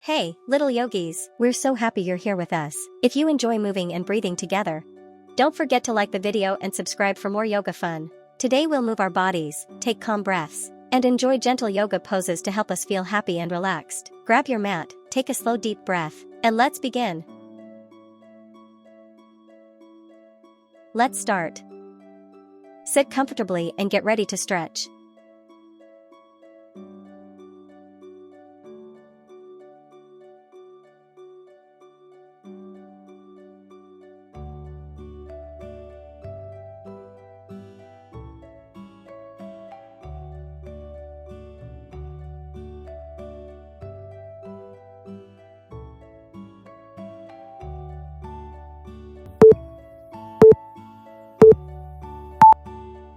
Hey, little yogis, we're so happy you're here with us. If you enjoy moving and breathing together, don't forget to like the video and subscribe for more yoga fun. Today we'll move our bodies, take calm breaths, and enjoy gentle yoga poses to help us feel happy and relaxed. Grab your mat, take a slow deep breath, and let's begin. Let's start. Sit comfortably and get ready to stretch.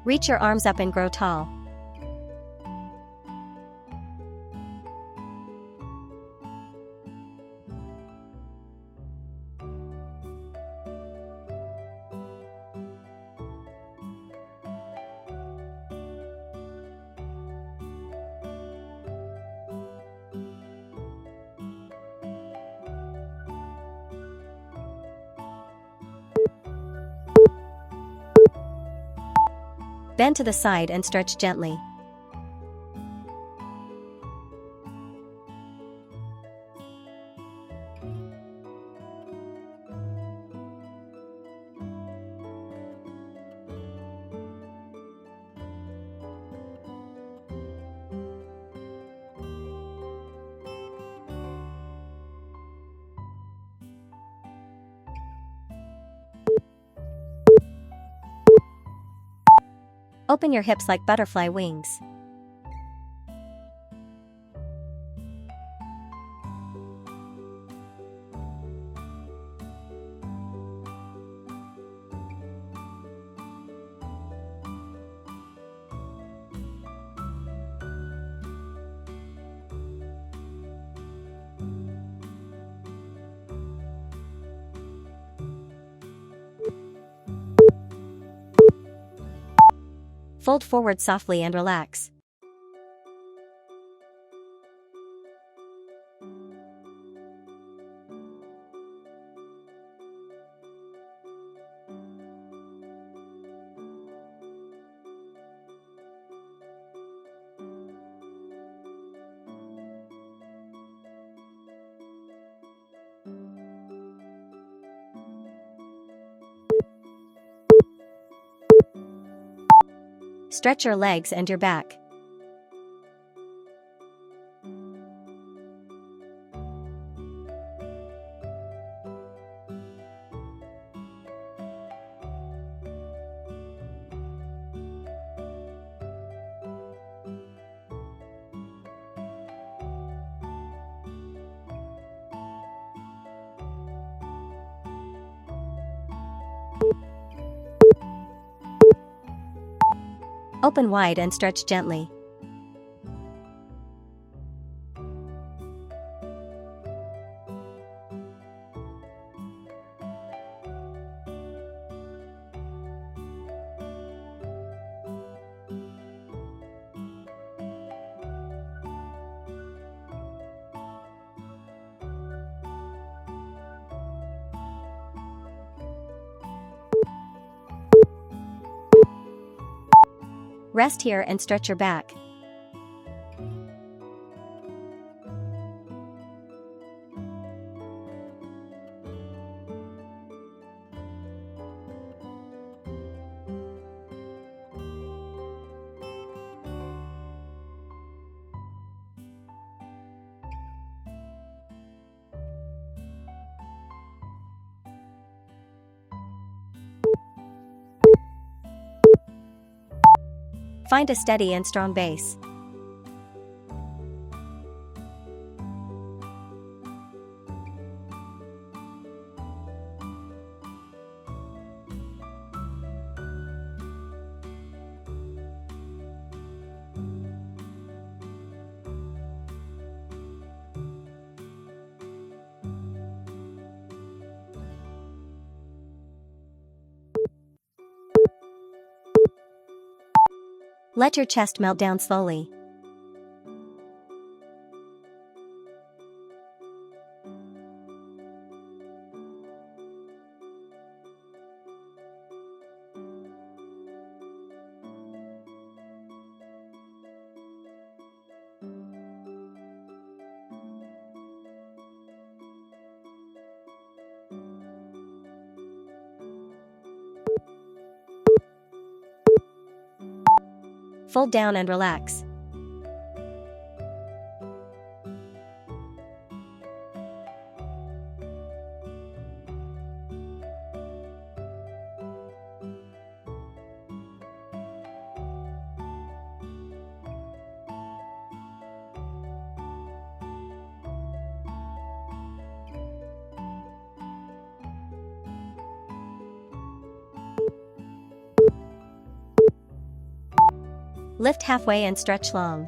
Reach your arms up and grow tall. Bend to the side and stretch gently. Open your hips like butterfly wings. Fold forward softly and relax. Stretch your legs and your back. Open wide and stretch gently. Rest here and stretch your back. Find a steady and strong base. Let your chest melt down slowly. Fold down and relax. Lift halfway and stretch long.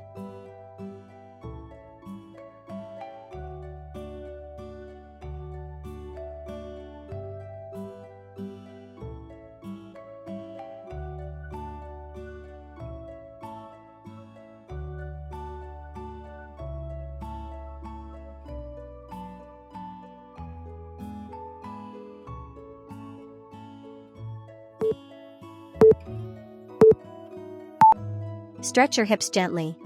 Stretch your hips gently.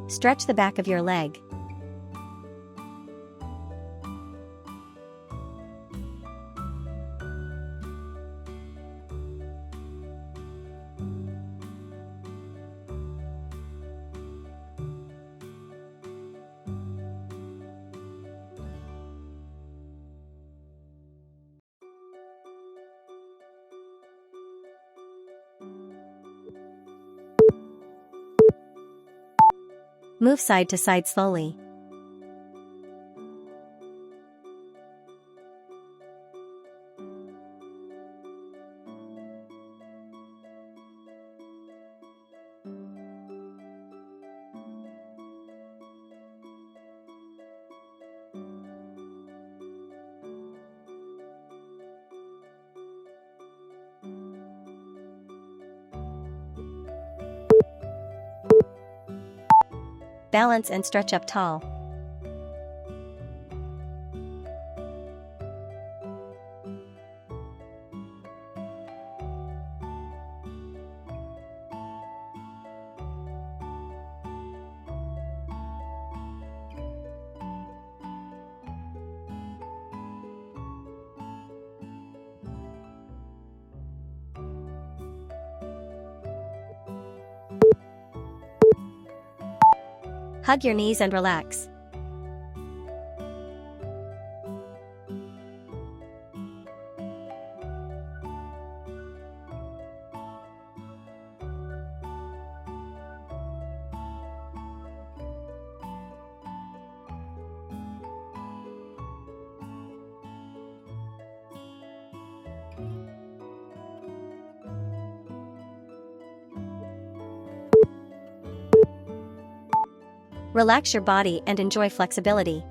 Stretch the back of your leg. Move side to side slowly. Balance and stretch up tall. Hug your knees and relax. Relax your body and enjoy flexibility.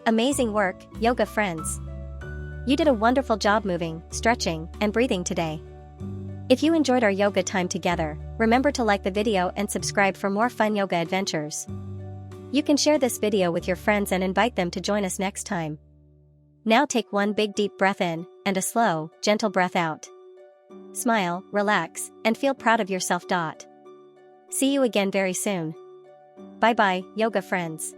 Amazing work, yoga friends! You did a wonderful job moving, stretching, and breathing today. If you enjoyed our yoga time together, remember to like the video and subscribe for more fun yoga adventures. You can share this video with your friends and invite them to join us next time. Now take one big deep breath in, and a slow, gentle breath out. Smile, relax, and feel proud of yourself. See you again very soon. Bye bye, yoga friends.